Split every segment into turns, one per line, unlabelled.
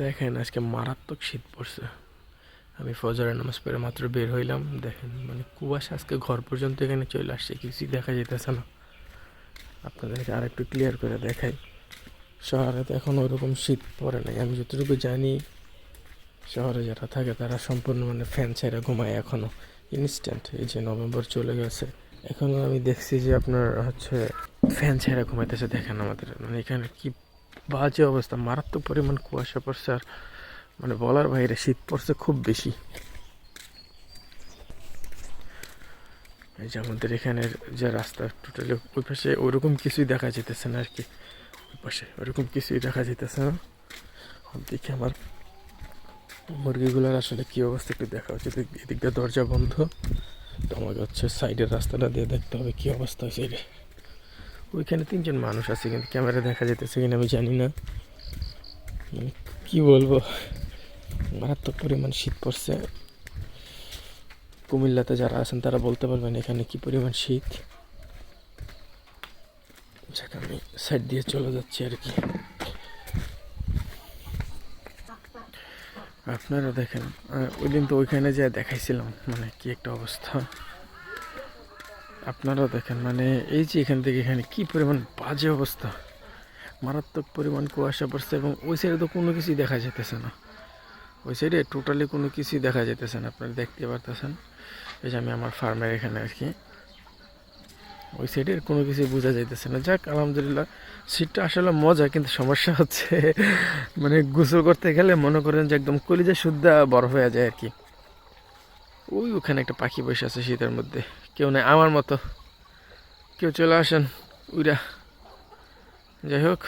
দেখেন আজকে মারাত্মক শীত পড়ছে। আমি ফজরের নামাজ পড়ে মাত্র বের হইলাম, দেখেন মানে কুয়াশা আজকে ঘর পর্যন্ত এখানে চলে আসছে, কিছুই দেখা যেতেছে না। আপনাদেরকে আর একটু ক্লিয়ার করে দেখাই। শহরে তো এখন ওরকম শীত পড়ে নাই, আমি যতটুকু জানি শহরে যারা থাকে তারা সম্পূর্ণ মানে ফ্যান ছেড়ে ঘুমায় এখনও। ইনস্ট্যান্ট এই যে নভেম্বর চলে গেছে, এখনও আমি দেখছি যে আপনার হচ্ছে ফ্যান ছেড়ে ঘুমাইতেছে। দেখেন আমাদের মানে এখানে কি বাজে অবস্থা, মারাত্মক পরিমাণ কুয়াশা পড়ছে। আর মানে বলার বাইরে শীত পড়ছে খুব বেশি। এই যে আমাদের এখানের যে রাস্তা টোটালি ওই পাশে ওইরকম কিছুই দেখা যেতেছে না আর কি, ওই পাশে ওইরকম কিছুই দেখা যেতেছে না। দেখি আমার মুরগিগুলোর আসলে কী অবস্থা একটু দেখা হচ্ছে। এদিক দিয়ে দরজা বন্ধ, তো আমাকে হচ্ছে সাইডের রাস্তাটা দিয়ে দেখতে হবে কী অবস্থা হয়েছে। রে ওইখানে 3জন মানুষ আছে, কিন্তু ক্যামেরা দেখা যেতেছে কিনা আমি জানি না। মানে কী বলবো, মারাত্মক পরিমাণ শীত পড়ছে। কুমিল্লাতে যারা আছেন তারা বলতে পারবেন এখানে কি পরিমাণ শীত। আমি সাইড দিয়ে চলে যাচ্ছি আর কি। আপনারা দেখেন ওই দিন তো ওইখানে যে দেখাইছিলাম মানে কি একটা অবস্থা। আপনারা দেখেন মানে এই যে এখান থেকে এখানে কি পরিমাণ বাজে অবস্থা, মারাত্মক পরিমাণ কুয়াশা পড়ছে। এবং ওই সাইডে তো কোনো কিছুই দেখা যেতেছে না, ওই সাইডে টোটালি কোনো কিছুই দেখা যেতেছে না। আপনারা দেখতে পারতেছেন এই যে আমি আমার ফার্মের এখানে আর কি, ওই সাইডের কোনো কিছু বোঝা যাইতেছে না। যাক আলহামদুলিল্লাহ, শীতটা আসলে মজা, কিন্তু সমস্যা হচ্ছে মানে গোসল করতে গেলে মনে করেন যে একদম কলিজা শুদ্ধা বরফ হয়ে যায় আর কি। ওখানে একটা পাখি বসে আছে শীতের মধ্যে, কেউ নেই আমার মতো, কেউ চলে আসেন উইরা। যাই হোক,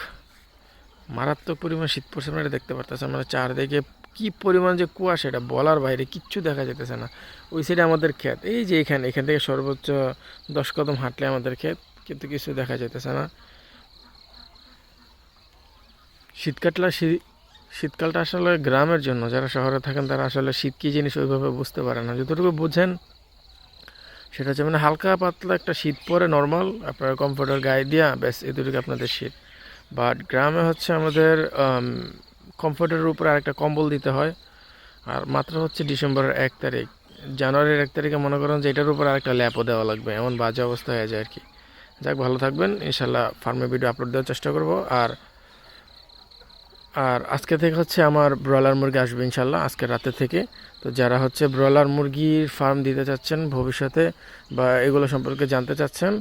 মারাত্মক পরিমাণ শীত পড়ছে, আপনারা দেখতে পারতেছেন মানে চারদিকে কি পরিমাণ যে কুয়াশা, এটা বলার বাইরে, কিচ্ছু দেখা যেতেছে না। ওই সাইডে আমাদের ক্ষেত, এই যে এখান থেকে সর্বোচ্চ 10 কদম হাঁটলে আমাদের ক্ষেত, কিন্তু কিছু দেখা যেতেছে না। শীতকালটা আসলে গ্রামের জন্য, যারা শহরে থাকেন তারা আসলে শীত কী জিনিস ওইভাবে বুঝতে পারে না। যতটুকু বুঝেন সেটা হচ্ছে মানে হালকা পাতলা একটা শীত পরে নর্মাল, আপনার কমফোর্টের গায়ে দিয়া ব্যাস, এতটুকু আপনাদের শীত। বাট গ্রামে হচ্ছে আমাদের কমফোর্টের উপরে আরেকটা কম্বল দিতে হয়। আর মাত্র হচ্ছে ডিসেম্বরের 1 তারিখ, জানুয়ারির 1 তারিখে মনে করেন যে এটার উপর আরেকটা ল্যাপও দেওয়া লাগবে, এমন বাজে অবস্থা হয়ে যায় আর কি। যাক, ভালো থাকবেন, ইনশাল্লাহ ফার্মে ভিডিও আপলোড দেওয়ার চেষ্টা করব। আর আর আজকে থেকে হচ্ছে আমার ব্রয়লার মুরগি আসবে ইনশাল্লাহ, আজকে রাতে থেকে। তো যারা হচ্ছে ব্রয়লার মুরগির ফার্ম দিতে চাচ্ছেন ভবিষ্যতে বা এগুলো সম্পর্কে জানতে চাচ্ছেন,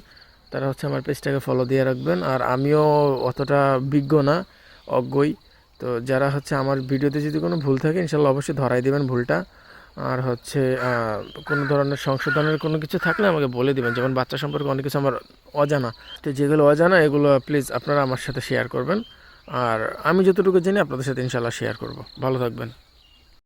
তারা হচ্ছে আমার পেজটাকে ফলো দিয়ে রাখবেন। আর আমিও অতটা বিজ্ঞ না, অজ্ঞই। তো যারা হচ্ছে আমার ভিডিওতে যদি কোনো ভুল থাকে ইনশাল্লাহ অবশ্যই ধরাই দেবেন ভুলটা। আর হচ্ছে কোনো ধরনের সংশোধনের কোনো কিছু থাকলে আমাকে বলে দেবেন। যেমন বাচ্চা সম্পর্কে অনেক কিছু আমার অজানা, তো যেগুলো অজানা এগুলো প্লিজ আপনারা আমার সাথে শেয়ার করবেন। আর আমি যতটুকু জানি আপনাদের সাথে ইনশাল্লাহ শেয়ার করব। ভালো থাকবেন।